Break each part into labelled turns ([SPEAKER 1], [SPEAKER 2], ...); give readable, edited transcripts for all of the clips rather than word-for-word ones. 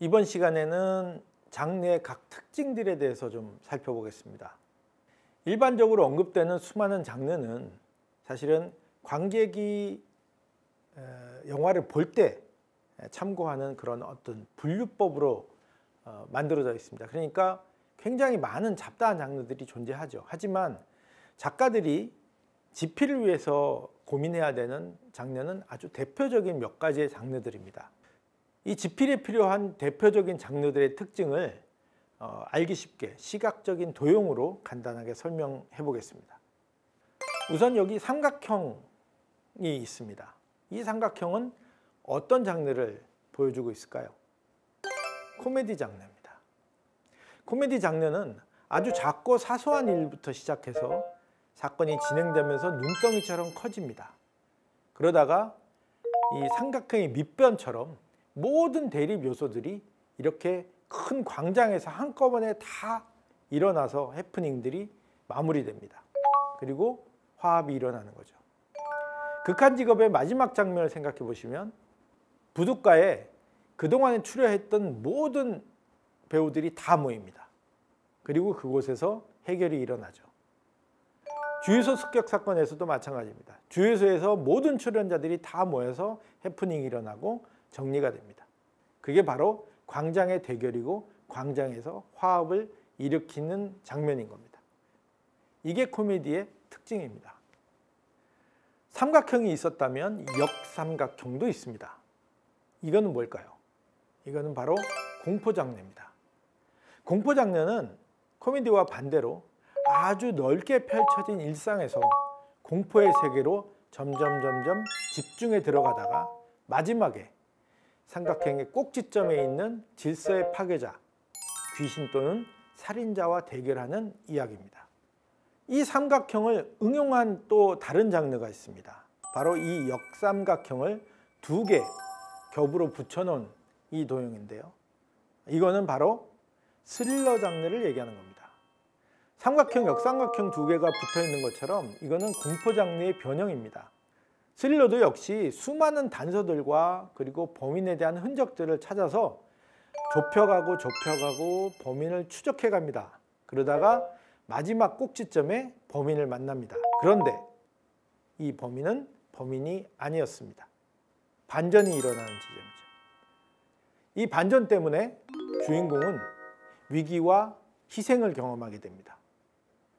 [SPEAKER 1] 이번 시간에는 장르의 각 특징들에 대해서 좀 살펴보겠습니다. 일반적으로 언급되는 수많은 장르는 사실은 관객이 영화를 볼 때 참고하는 그런 어떤 분류법으로 만들어져 있습니다. 그러니까 굉장히 많은 잡다한 장르들이 존재하죠. 하지만 작가들이 집필을 위해서 고민해야 되는 장르는 아주 대표적인 몇 가지의 장르들입니다. 이 집필에 필요한 대표적인 장르들의 특징을 알기 쉽게 시각적인 도형으로 간단하게 설명해 보겠습니다. 우선 여기 삼각형이 있습니다. 이 삼각형은 어떤 장르를 보여주고 있을까요? 코미디 장르입니다. 코미디 장르는 아주 작고 사소한 일부터 시작해서 사건이 진행되면서 눈덩이처럼 커집니다. 그러다가 이 삼각형의 밑변처럼 모든 대립 요소들이 이렇게 큰 광장에서 한꺼번에 다 일어나서 해프닝들이 마무리됩니다. 그리고 화합이 일어나는 거죠. 극한직업의 마지막 장면을 생각해 보시면 부둣가에 그동안에 출연했던 모든 배우들이 다 모입니다. 그리고 그곳에서 해결이 일어나죠. 주유소 습격 사건에서도 마찬가지입니다. 주유소에서 모든 출연자들이 다 모여서 해프닝이 일어나고 정리가 됩니다. 그게 바로 광장의 대결이고 광장에서 화합을 일으키는 장면인 겁니다. 이게 코미디의 특징입니다. 삼각형이 있었다면 역삼각형도 있습니다. 이거는 뭘까요? 이거는 바로 공포 장르입니다. 공포 장르는 코미디와 반대로 아주 넓게 펼쳐진 일상에서 공포의 세계로 점점 집중해 들어가다가 마지막에 삼각형의 꼭지점에 있는 질서의 파괴자, 귀신 또는 살인자와 대결하는 이야기입니다. 이 삼각형을 응용한 또 다른 장르가 있습니다. 바로 이 역삼각형을 두 개 겹으로 붙여놓은 이 도형인데요. 이거는 바로 스릴러 장르를 얘기하는 겁니다. 삼각형, 역삼각형 두 개가 붙어 있는 것처럼 이거는 공포 장르의 변형입니다. 스릴러도 역시 수많은 단서들과 그리고 범인에 대한 흔적들을 찾아서 좁혀가고 범인을 추적해 갑니다. 그러다가 마지막 꼭지점에 범인을 만납니다. 그런데 이 범인은 범인이 아니었습니다. 반전이 일어나는 지점이죠. 이 반전 때문에 주인공은 위기와 희생을 경험하게 됩니다.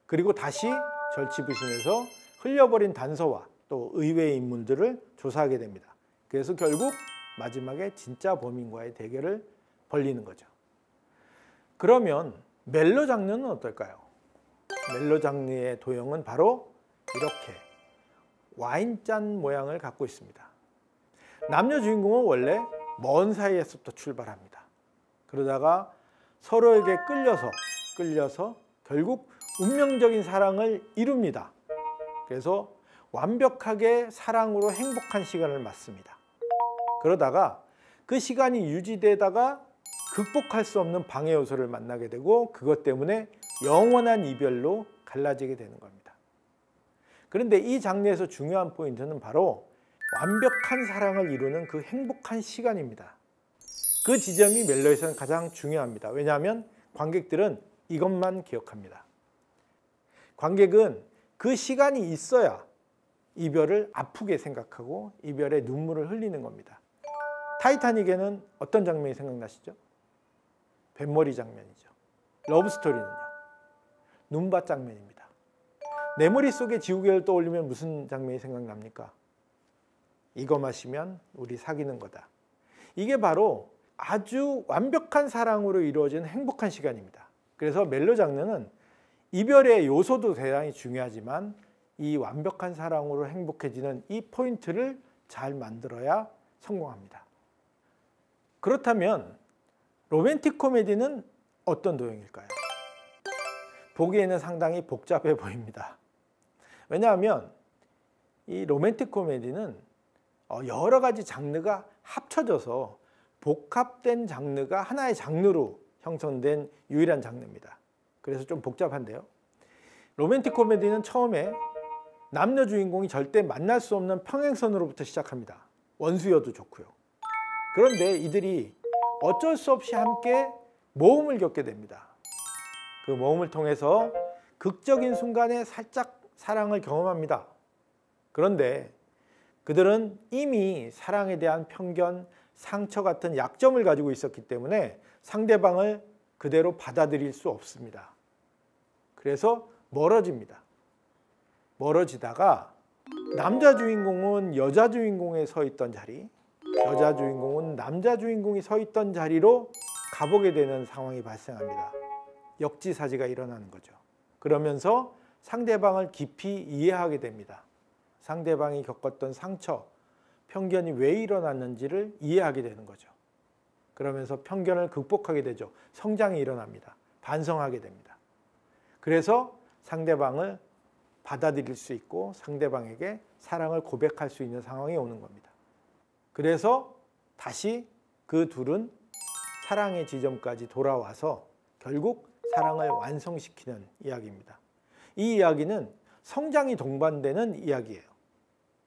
[SPEAKER 1] 그리고 다시 절치부심해서 흘려버린 단서와 또 의외의 인물들을 조사하게 됩니다. 그래서 결국 마지막에 진짜 범인과의 대결을 벌이는 거죠. 그러면 멜로 장르는 어떨까요? 멜로 장르의 도형은 바로 이렇게 와인잔 모양을 갖고 있습니다. 남녀 주인공은 원래 먼 사이에서부터 출발합니다. 그러다가 서로에게 끌려서 결국 운명적인 사랑을 이룹니다. 그래서 완벽하게 사랑으로 행복한 시간을 맞습니다. 그러다가 그 시간이 유지되다가 극복할 수 없는 방해 요소를 만나게 되고 그것 때문에 영원한 이별로 갈라지게 되는 겁니다. 그런데 이 장르에서 중요한 포인트는 바로 완벽한 사랑을 이루는 그 행복한 시간입니다. 그 지점이 멜로에서는 가장 중요합니다. 왜냐하면 관객들은 이것만 기억합니다. 관객은 그 시간이 있어야 이별을 아프게 생각하고 이별의 눈물을 흘리는 겁니다. 타이타닉에는 어떤 장면이 생각나시죠? 뱃머리 장면이죠. 러브스토리는요? 눈밭 장면입니다. 내 머릿속에 지우개를 떠올리면 무슨 장면이 생각납니까? 이거 마시면 우리 사귀는 거다. 이게 바로 아주 완벽한 사랑으로 이루어진 행복한 시간입니다. 그래서 멜로 장르는 이별의 요소도 대단히 중요하지만 이 완벽한 사랑으로 행복해지는 이 포인트를 잘 만들어야 성공합니다. 그렇다면 로맨틱 코미디는 어떤 도형일까요? 보기에는 상당히 복잡해 보입니다. 왜냐하면 이 로맨틱 코미디는 여러 가지 장르가 합쳐져서 복합된 장르가 하나의 장르로 형성된 유일한 장르입니다. 그래서 좀 복잡한데요. 로맨틱 코미디는 처음에 남녀 주인공이 절대 만날 수 없는 평행선으로부터 시작합니다. 원수여도 좋고요. 그런데 이들이 어쩔 수 없이 함께 모험을 겪게 됩니다. 그 모험을 통해서 극적인 순간에 살짝 사랑을 경험합니다. 그런데 그들은 이미 사랑에 대한 편견, 상처 같은 약점을 가지고 있었기 때문에 상대방을 그대로 받아들일 수 없습니다. 그래서 멀어집니다. 멀어지다가 남자 주인공은 여자 주인공에 서 있던 자리, 여자 주인공은 남자 주인공이 서 있던 자리로 가보게 되는 상황이 발생합니다. 역지사지가 일어나는 거죠. 그러면서 상대방을 깊이 이해하게 됩니다. 상대방이 겪었던 상처, 편견이 왜 일어났는지를 이해하게 되는 거죠. 그러면서 편견을 극복하게 되죠. 성장이 일어납니다. 반성하게 됩니다. 그래서 상대방을 받아들일 수 있고 상대방에게 사랑을 고백할 수 있는 상황이 오는 겁니다. 그래서 다시 그 둘은 사랑의 지점까지 돌아와서 결국 사랑을 완성시키는 이야기입니다. 이 이야기는 성장이 동반되는 이야기예요.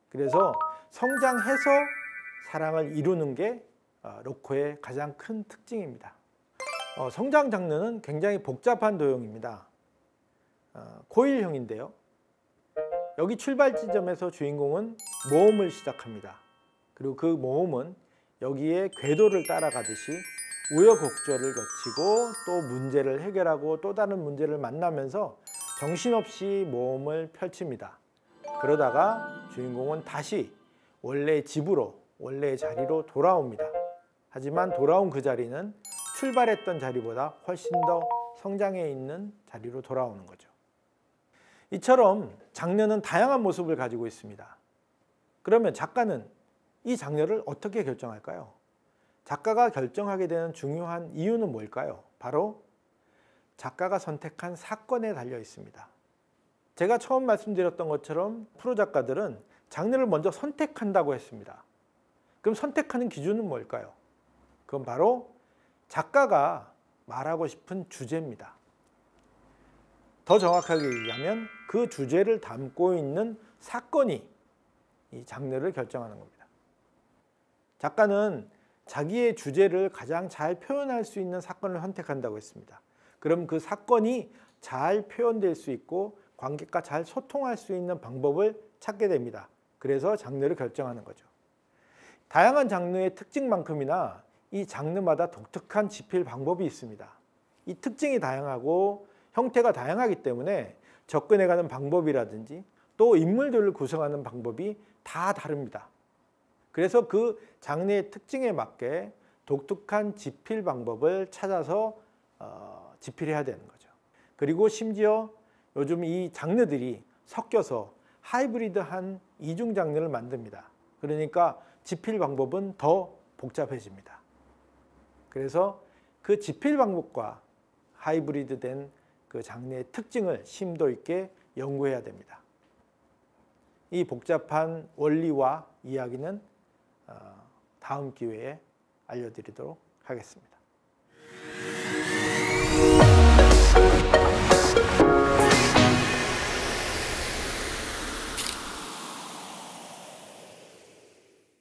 [SPEAKER 1] 그래서 성장해서 사랑을 이루는 게 로코의 가장 큰 특징입니다. 성장 장르는 굉장히 복잡한 도형입니다. 코일형인데요. 여기 출발 지점에서 주인공은 모험을 시작합니다. 그리고 그 모험은 여기에 궤도를 따라가듯이 우여곡절을 거치고 또 문제를 해결하고 또 다른 문제를 만나면서 정신없이 모험을 펼칩니다. 그러다가 주인공은 다시 원래의 집으로, 원래의 자리로 돌아옵니다. 하지만 돌아온 그 자리는 출발했던 자리보다 훨씬 더 성장해 있는 자리로 돌아오는 거죠. 이처럼 장르는 다양한 모습을 가지고 있습니다. 그러면 작가는 이 장르를 어떻게 결정할까요? 작가가 결정하게 되는 중요한 이유는 뭘까요? 바로 작가가 선택한 사건에 달려 있습니다. 제가 처음 말씀드렸던 것처럼 프로 작가들은 장르를 먼저 선택한다고 했습니다. 그럼 선택하는 기준은 뭘까요? 그건 바로 작가가 말하고 싶은 주제입니다. 더 정확하게 얘기하면 그 주제를 담고 있는 사건이 이 장르를 결정하는 겁니다. 작가는 자기의 주제를 가장 잘 표현할 수 있는 사건을 선택한다고 했습니다. 그럼 그 사건이 잘 표현될 수 있고 관객과 잘 소통할 수 있는 방법을 찾게 됩니다. 그래서 장르를 결정하는 거죠. 다양한 장르의 특징만큼이나 이 장르마다 독특한 집필 방법이 있습니다. 이 특징이 다양하고 형태가 다양하기 때문에 접근해가는 방법이라든지 또 인물들을 구성하는 방법이 다 다릅니다. 그래서 그 장르의 특징에 맞게 독특한 집필 방법을 찾아서 집필해야 되는 거죠. 그리고 심지어 요즘 이 장르들이 섞여서 하이브리드한 이중 장르를 만듭니다. 그러니까 집필 방법은 더 복잡해집니다. 그래서 그 집필 방법과 하이브리드된 그 장르의 특징을 심도 있게 연구해야 됩니다. 이 복잡한 원리와 이야기는 다음 기회에 알려드리도록 하겠습니다.